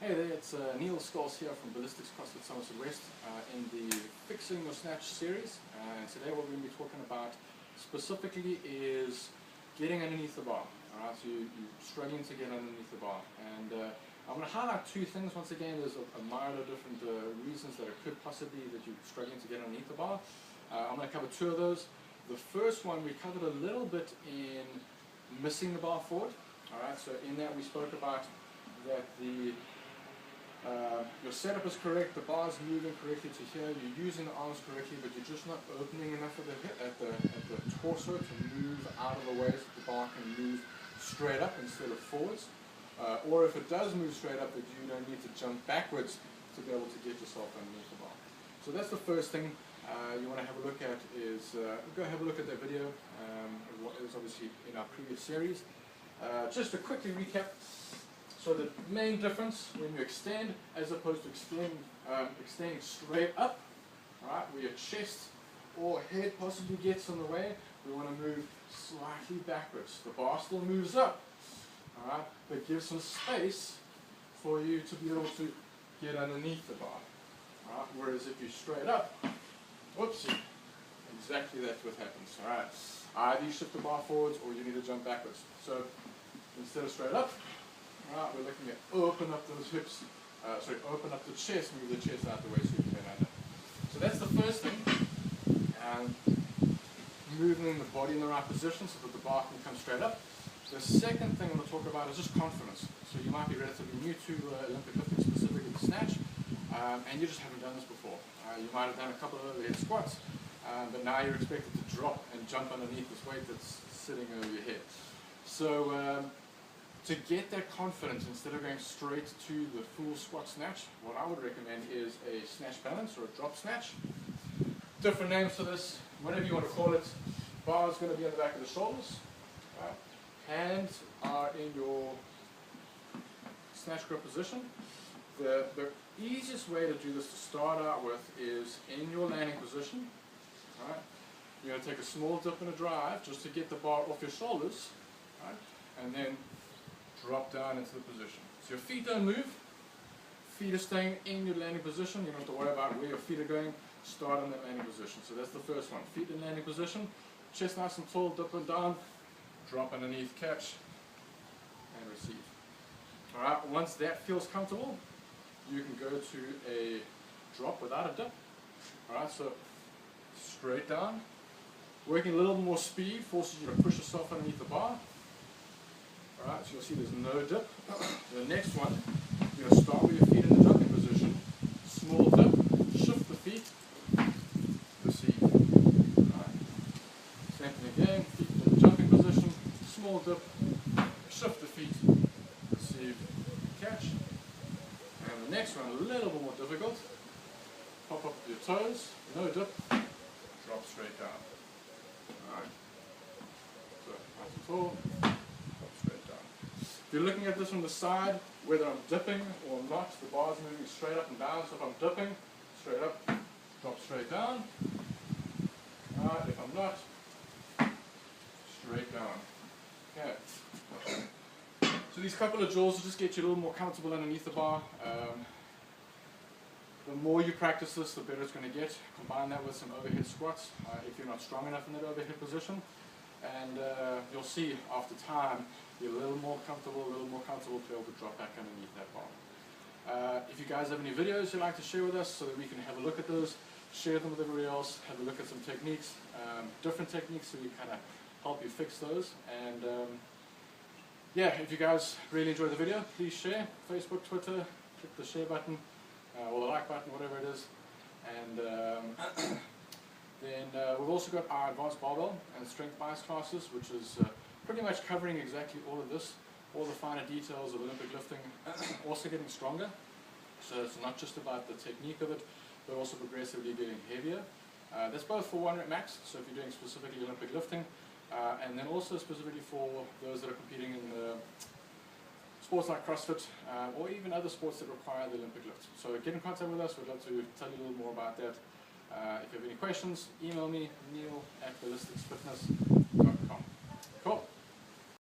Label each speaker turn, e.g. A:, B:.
A: Hey there, it's Neil Scholes here from Ballistics CrossFit Somerset West in the Fixing Your Snatch series. And today what we're going to be talking about specifically is getting underneath the bar. Alright, so you're struggling to get underneath the bar. And I'm going to highlight two things. Once again, there's a myriad of different reasons that it could possibly that you're struggling to get underneath the bar. I'm going to cover two of those. The first one we covered a little bit in missing the bar forward. Alright, so in that we spoke about that your setup is correct, the bar is moving correctly to here, you're using the arms correctly, but you're just not opening enough of the hip at the torso to move out of the way so the bar can move straight up instead of forwards. Or if it does move straight up, that you don't need to jump backwards to be able to get yourself underneath the bar. So that's the first thing you want to have a look at is, go have a look at that video. It was obviously in our previous series. Just to quickly recap, so the main difference when you extend as opposed to extending straight up, right, where your chest or head possibly gets in the way, we want to move slightly backwards. The bar still moves up, all right, but give some space for you to be able to get underneath the bar. All right, whereas if you're straight up, whoopsie, exactly that's what happens. All right, either you shift the bar forwards or you need to jump backwards. So instead of straight up, right, we're looking at open up those hips, open up the chest, move the chest out the way so you can bend under. So that's the first thing, moving the body in the right position so that the bar can come straight up. The second thing I'm going to talk about is just confidence. So you might be relatively new to Olympic lifting, specifically the snatch, and you just haven't done this before. You might have done a couple of overhead squats, but now you're expected to drop and jump underneath this weight that's sitting over your head. So to get that confidence, instead of going straight to the full squat snatch, what I would recommend is a snatch balance or a drop snatch. Different names for this, whatever you want to call it. Bar is going to be on the back of the shoulders. Right? Hands are in your snatch grip position. The easiest way to do this to start out with is in your landing position. Right? You're going to take a small dip and a drive just to get the bar off your shoulders. Right? And then drop down into the position. So your feet don't move, feet are staying in your landing position. You don't have to worry about where your feet are going. Start in that landing position. So that's the first one. Feet in landing position, chest nice and tall, dip and down, drop underneath, catch, and receive. Alright, once that feels comfortable, you can go to a drop without a dip. Alright, so straight down, working a little more speed, forces you to push yourself underneath the bar. Alright, so you'll see there's no dip. The next one, you're going to start with your feet in the jumping position. Small dip, shift the feet, receive. Alright. Same thing again, feet in the jumping position, small dip, shift the feet, receive, catch. And the next one, a little bit more difficult. Pop up your toes, no dip, drop straight down. Alright. So, nice and tall. If you're looking at this from the side, whether I'm dipping or not, the bar is moving straight up and down. So if I'm dipping, straight up, drop straight down. Alright, if I'm not, straight down. Okay. So these couple of drills will just get you a little more comfortable underneath the bar. The more you practice this, the better it's going to get. Combine that with some overhead squats if you're not strong enough in that overhead position. And you'll see after time, you're a little more comfortable to be able to drop back underneath that bar. If you guys have any videos you'd like to share with us so that we can have a look at those, share them with everybody else, have a look at some techniques, different techniques so we kind of help you fix those. And yeah, if you guys really enjoyed the video, please share, Facebook, Twitter, click the share button, or the like button, whatever it is. And then we've also got our advanced barbell and strength bias classes, which is pretty much covering exactly all of this, all the finer details of Olympic lifting, also getting stronger. So it's not just about the technique of it, but also progressively getting heavier. That's both for 1 rep max, so if you're doing specifically Olympic lifting, and then also specifically for those that are competing in sports like CrossFit, or even other sports that require the Olympic lift. So get in contact with us, we'd love to tell you a little more about that. If you have any questions, email me, neil@ballisticsfitness.com.